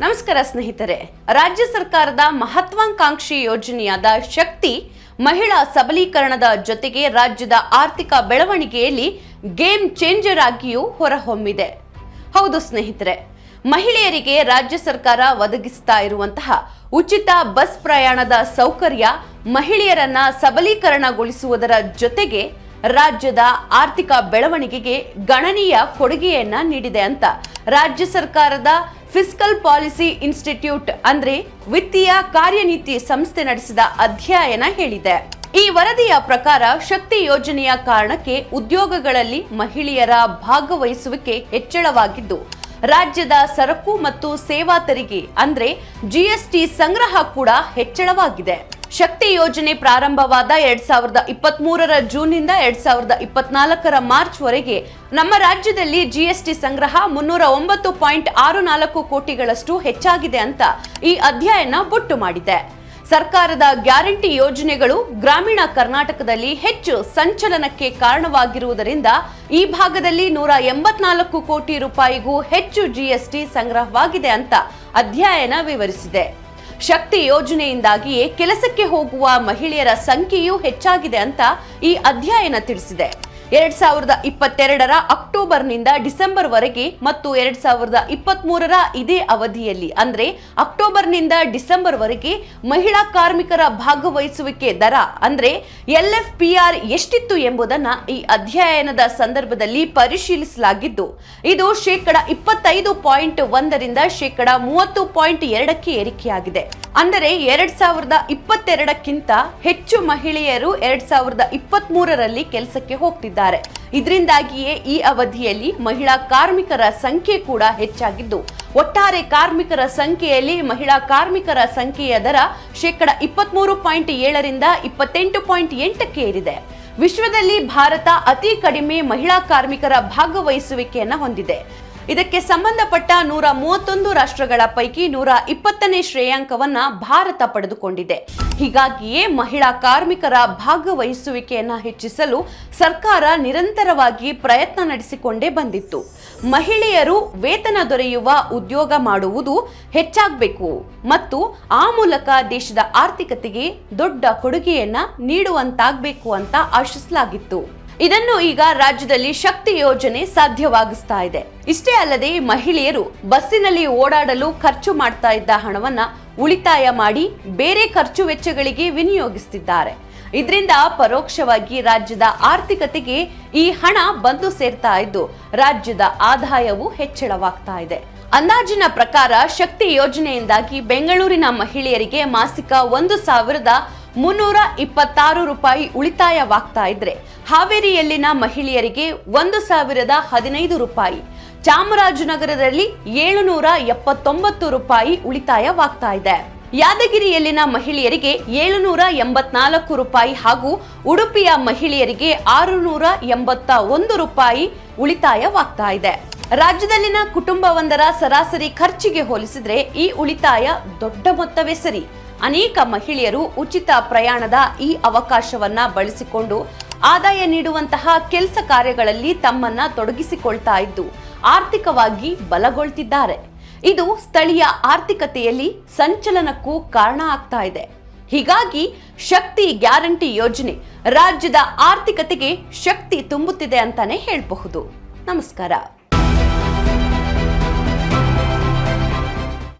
ನಮಸ್ಕಾರ ಸ್ನೇಹಿತರೆ. ರಾಜ್ಯ ಸರ್ಕಾರದ ಮಹತ್ವಾಕಾಂಕ್ಷಿ ಯೋಜನೆಯಾದ ಶಕ್ತಿ ಮಹಿಳಾ ಸಬಲೀಕರಣದ ಜೊತೆಗೆ ರಾಜ್ಯದ ಆರ್ಥಿಕ ಬೆಳವಣಿಗೆಯಲ್ಲಿ ಗೇಮ್ ಚೇಂಜರ್ ಆಗಿಯೂ ಹೊರಹೊಮ್ಮಿದೆ. ಹೌದು ಸ್ನೇಹಿತರೆ, ಮಹಿಳೆಯರಿಗೆ ರಾಜ್ಯ ಸರ್ಕಾರ ಒದಗಿಸ್ತಾ ಇರುವಂತಹ ಉಚಿತ ಬಸ್ ಪ್ರಯಾಣದ ಸೌಕರ್ಯ ಮಹಿಳೆಯರನ್ನ ಸಬಲೀಕರಣಗೊಳಿಸುವುದರ ಜೊತೆಗೆ ರಾಜ್ಯದ ಆರ್ಥಿಕ ಬೆಳವಣಿಗೆಗೆ ಗಣನೀಯ ಕೊಡುಗೆಯನ್ನ ನೀಡಿದೆ ಅಂತ ರಾಜ್ಯ ಸರ್ಕಾರದ ಫಿಸ್ಕಲ್ ಪಾಲಿಸಿ ಇನ್ಸ್ಟಿಟ್ಯೂಟ್ ಅಂದ್ರೆ ವಿತ್ತೀಯ ಕಾರ್ಯನೀತಿ ಸಂಸ್ಥೆ ನಡೆಸಿದ ಅಧ್ಯಯನ ಹೇಳಿದೆ. ಈ ವರದಿಯ ಪ್ರಕಾರ ಶಕ್ತಿ ಯೋಜನೆಯ ಕಾರಣಕ್ಕೆ ಉದ್ಯೋಗಗಳಲ್ಲಿ ಮಹಿಳೆಯರ ಭಾಗವಹಿಸುವಿಕೆ ಹೆಚ್ಚಳವಾಗಿದ್ದು, ರಾಜ್ಯದ ಸರಕು ಮತ್ತು ಸೇವಾ ತೆರಿಗೆ ಅಂದ್ರೆ ಜಿಎಸ್ಟಿ ಸಂಗ್ರಹ ಕೂಡ ಹೆಚ್ಚಳವಾಗಿದೆ. ಶಕ್ತಿ ಯೋಜನೆ ಪ್ರಾರಂಭವಾದ 2023ರ ಜೂನ್ನಿಂದ 2024ರ ಮಾರ್ಚ್ ವರೆಗೆ ನಮ್ಮ ರಾಜ್ಯದಲ್ಲಿ ಜಿಎಸ್ಟಿ ಸಂಗ್ರಹ 309.64 ಕೋಟಿಗಳಷ್ಟು ಹೆಚ್ಚಾಗಿದೆ ಅಂತ ಈ ಅಧ್ಯಯನ ಬೊಟ್ಟು ಮಾಡಿದೆ. ಸರ್ಕಾರದ ಗ್ಯಾರಂಟಿ ಯೋಜನೆಗಳು ಗ್ರಾಮೀಣ ಕರ್ನಾಟಕದಲ್ಲಿ ಹೆಚ್ಚು ಸಂಚಲನಕ್ಕೆ ಕಾರಣವಾಗಿರುವುದರಿಂದ ಈ ಭಾಗದಲ್ಲಿ 184 ಕೋಟಿ ರೂಪಾಯಿಗೂ ಹೆಚ್ಚು ಜಿಎಸ್ಟಿ ಸಂಗ್ರಹವಾಗಿದೆ ಅಂತ ಅಧ್ಯಯನ ವಿವರಿಸಿದೆ. ಶಕ್ತಿ ಯೋಜನೆಯಿಂದಾಗಿಯೇ ಕೆಲಸಕ್ಕೆ ಹೋಗುವ ಮಹಿಳೆಯರ ಸಂಖ್ಯೆಯೂ ಹೆಚ್ಚಾಗಿದೆ ಅಂತ ಈ ಅಧ್ಯಯನ ತಿಳಿಸಿದೆ. 2022ರ ಅಕ್ಟೋಬರ್ನಿಂದ ಡಿಸೆಂಬರ್ ವರೆಗೆ ಮತ್ತು 2023ರ ಇದೇ ಅವಧಿಯಲ್ಲಿ ಅಂದ್ರೆ ಅಕ್ಟೋಬರ್ನಿಂದ ಡಿಸೆಂಬರ್ ವರೆಗೆ ಮಹಿಳಾ ಕಾರ್ಮಿಕರ ಭಾಗವಹಿಸುವಿಕೆ ದರ ಅಂದ್ರೆ LFPR ಎಷ್ಟಿತ್ತು ಎಂಬುದನ್ನ ಈ ಅಧ್ಯಯನದ ಸಂದರ್ಭದಲ್ಲಿ ಪರಿಶೀಲಿಸಲಾಗಿದ್ದು, ಇದು 25.1ರಿಂದ 30.2ಕ್ಕೆ ಏರಿಕೆಯಾಗಿದೆ. ಅಂದರೆ 2022ಕ್ಕಿಂತ ಹೆಚ್ಚು ಮಹಿಳೆಯರು 2023ರಲ್ಲಿ ಕೆಲಸಕ್ಕೆ ಹೋಗ್ತಿದ್ದಾರೆ. ಇದರಿಂದಾಗಿಯೇ ಈ ಅವಧಿಯಲ್ಲಿ ಮಹಿಳಾ ಕಾರ್ಮಿಕರ ಸಂಖ್ಯೆ ಕೂಡ ಹೆಚ್ಚಾಗಿದ್ದು, ಒಟ್ಟಾರೆ ಕಾರ್ಮಿಕರ ಸಂಖ್ಯೆಯಲ್ಲಿ ಮಹಿಳಾ ಕಾರ್ಮಿಕರ ಸಂಖ್ಯೆಯ ದರ 23.7ರಿಂದ 28.8ಕ್ಕೆ ಏರಿದೆ. ವಿಶ್ವದಲ್ಲಿ ಭಾರತ ಅತಿ ಕಡಿಮೆ ಮಹಿಳಾ ಕಾರ್ಮಿಕರ ಭಾಗವಹಿಸುವಿಕೆಯನ್ನು ಹೊಂದಿದೆ. ಇದಕ್ಕೆ ಸಂಬಂಧಪಟ್ಟ 131 ರಾಷ್ಟ್ರಗಳ ಪೈಕಿ 120ನೇ ಶ್ರೇಯಾಂಕವನ್ನ ಭಾರತ ಪಡೆದುಕೊಂಡಿದೆ. ಹೀಗಾಗಿಯೇ ಮಹಿಳಾ ಕಾರ್ಮಿಕರ ಭಾಗವಹಿಸುವಿಕೆಯನ್ನ ಹೆಚ್ಚಿಸಲು ಸರ್ಕಾರ ನಿರಂತರವಾಗಿ ಪ್ರಯತ್ನ ನಡೆಸಿಕೊಂಡೇ ಬಂದಿತ್ತು. ಮಹಿಳೆಯರು ವೇತನ ದೊರೆಯುವ ಉದ್ಯೋಗ ಮಾಡುವುದು ಹೆಚ್ಚಾಗಬೇಕು ಮತ್ತು ಆ ಮೂಲಕ ದೇಶದ ಆರ್ಥಿಕತೆಗೆ ದೊಡ್ಡ ಕೊಡುಗೆಯನ್ನ ನೀಡುವಂತಾಗಬೇಕು ಅಂತ ಆಶಿಸಲಾಗಿತ್ತು. ಇದನ್ನು ಈಗ ರಾಜ್ಯದಲ್ಲಿ ಶಕ್ತಿ ಯೋಜನೆ ಸಾಧ್ಯವಾಗಿಸ್ತಾ ಇದೆ. ಇಷ್ಟೇ ಅಲ್ಲದೆ ಮಹಿಳೆಯರು ಬಸ್ಸಿನಲ್ಲಿ ಓಡಾಡಲು ಖರ್ಚು ಮಾಡ್ತಾ ಇದ್ದ ಹಣವನ್ನ ಉಳಿತಾಯ ಮಾಡಿ ಬೇರೆ ಖರ್ಚು ವೆಚ್ಚಗಳಿಗೆ ವಿನಿಯೋಗಿಸುತ್ತಿದ್ದಾರೆ. ಇದರಿಂದ ಪರೋಕ್ಷವಾಗಿ ರಾಜ್ಯದ ಆರ್ಥಿಕತೆಗೆ ಈ ಹಣ ಬಂದು ಸೇರ್ತಾ ಇದ್ದು, ರಾಜ್ಯದ ಆದಾಯವು ಹೆಚ್ಚಳವಾಗ್ತಾ ಇದೆ. ಅಂದಾಜಿನ ಪ್ರಕಾರ ಶಕ್ತಿ ಯೋಜನೆಯಿಂದಾಗಿ ಬೆಂಗಳೂರಿನ ಮಹಿಳೆಯರಿಗೆ ಮಾಸಿಕ 1,326 ರೂಪಾಯಿ ಉಳಿತಾಯವಾಗ್ತಾ ಇದ್ರೆ, ಹಾವೇರಿಯಲ್ಲಿನ ಮಹಿಳೆಯರಿಗೆ 1,015 ರೂಪಾಯಿ, ಚಾಮರಾಜನಗರದಲ್ಲಿ 779 ರೂಪಾಯಿ ಉಳಿತಾಯವಾಗ್ತಾ ಇದೆ. ಯಾದಗಿರಿಯಲ್ಲಿನ ಮಹಿಳೆಯರಿಗೆ 784 ರೂಪಾಯಿ ಹಾಗೂ ಉಡುಪಿಯ ಮಹಿಳೆಯರಿಗೆ 681 ರೂಪಾಯಿ ಉಳಿತಾಯವಾಗ್ತಾ ಇದೆ. ರಾಜ್ಯದಲ್ಲಿನ ಕುಟುಂಬವೊಂದರ ಸರಾಸರಿ ಖರ್ಚಿಗೆ ಹೋಲಿಸಿದ್ರೆ ಈ ಉಳಿತಾಯ ದೊಡ್ಡ ಮೊತ್ತವೇ ಸರಿ. ಅನೇಕ ಮಹಿಳೆಯರು ಉಚಿತ ಪ್ರಯಾಣದ ಈ ಅವಕಾಶವನ್ನ ಬಳಸಿಕೊಂಡು ಆದಾಯ ನೀಡುವಂತಹ ಕೆಲಸ ಕಾರ್ಯಗಳಲ್ಲಿ ತಮ್ಮನ್ನ ತೊಡಗಿಸಿಕೊಳ್ತಾ ಇದ್ದು ಆರ್ಥಿಕವಾಗಿ ಬಲಗೊಳ್ತಿದ್ದಾರೆ. ಇದು ಸ್ಥಳೀಯ ಆರ್ಥಿಕತೆಯಲ್ಲಿ ಸಂಚಲನಕ್ಕೂ ಕಾರಣ ಆಗ್ತಾ ಇದೆ. ಹೀಗಾಗಿ ಶಕ್ತಿ ಗ್ಯಾರಂಟಿ ಯೋಜನೆ ರಾಜ್ಯದ ಆರ್ಥಿಕತೆಗೆ ಶಕ್ತಿ ತುಂಬುತ್ತಿದೆ ಅಂತಾನೆ ಹೇಳಬಹುದು. ನಮಸ್ಕಾರ.